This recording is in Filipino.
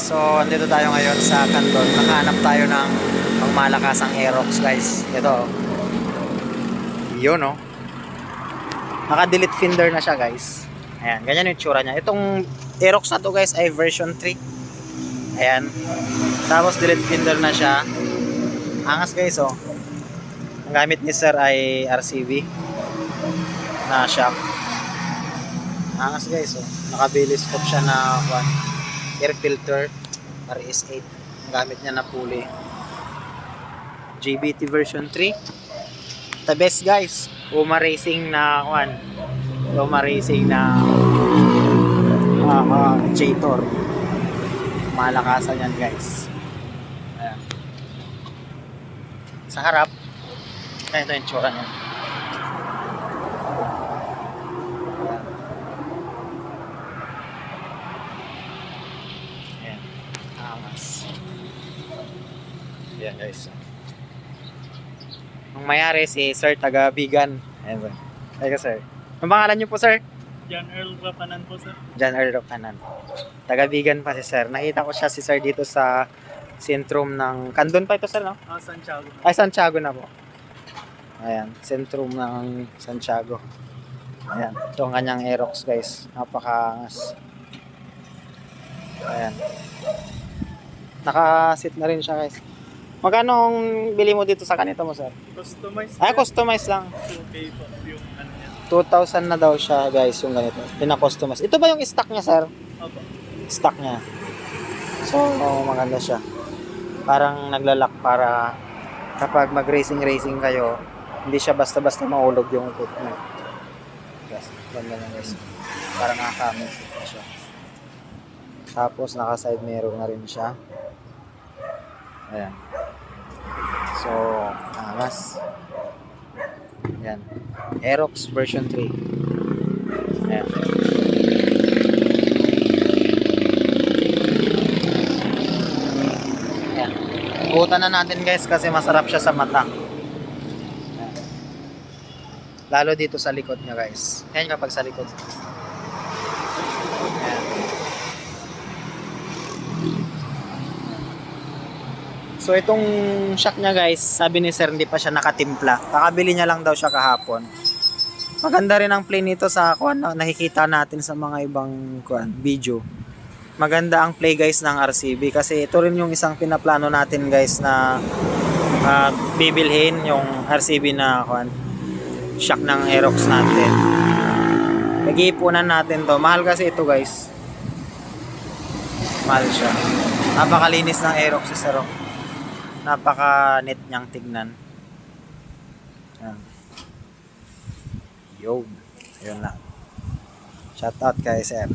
So, andito tayo ngayon sa Candon. Nakahanap tayo ng pangmalakasang Aerox, guys. Ito. Yun, no? Naka-delete fender na siya, guys. Ayan, ganyan yung tsura niya. Itong Aerox na to, guys, ay version 3. Ayan. Tapos, delete fender na siya. Angas, guys, oh. Ang gamit ni sir ay RCV na shock. Angas, guys, oh. Naka-biliscope siya na air filter RS8. Ang gamit niya na pulley. GBT version 3. The best, guys. Uma Racing na Uma Racing na J-Tor. Malakasan yan, guys. Ayan. Sa harap, ito yung tsura niya. Ayan. Angas. Ayan, guys. Ang mayari si Sir taga Bigan. Ayan ba? Teka, sir. Ang pangalan niyo po, sir? John Earl Rapanan po, sir. John Earl Rapanan. Taga Bigan pa si sir. Nakita ko siya si sir dito sa sentrum ng Candon pa ito, sir, no? Santiago. Ay, Santiago na po. Ayan, sentrum ng Santiago. Ayan, ito ang kanyang Aerox, guys. Napakaangas. Ayan. Naka-sit na rin siya, guys. Magkano ang bili mo dito sa kanito mo, sir? Customized. Ay, customize lang. 2K po yung ano niya. 2,000 na daw siya, guys, yung ganito. Pina-customize. Ito ba yung stock niya, sir? Opo. Stock niya. So, maganda siya. Parang naglalak para kapag mag-racing kayo, hindi siya basta-basta maulog yung upot niya. Yes, ganda na, guys. Parang nakakamit siya. Tapos, naka-side mirror na rin siya. Ayan. So, angas. Ayan. Aerox version 3. Ayan. Ayan. Ikutan na natin, guys, kasi masarap siya sa mata. Ayan. Lalo dito sa likod niya, guys. Ayan kapag sa likod. Ayan. So itong shock niya, guys, sabi ni sir hindi pa siya nakatimpla. Kakabili niya lang daw siya kahapon. Maganda rin ang play nito sa nakikita natin sa mga ibang video. Maganda ang play, guys, ng RCV kasi ito rin yung isang pinaplano natin, guys, na bibilhin yung RCV na shock ng Aerox natin. Nag-iipunan natin to. Mahal kasi ito, guys. Mahal siya. Napakalinis ng Aerox si sir. Napaka-net niyang tignan. Ayan. Yo. Ayun lang. Shout out kay sir.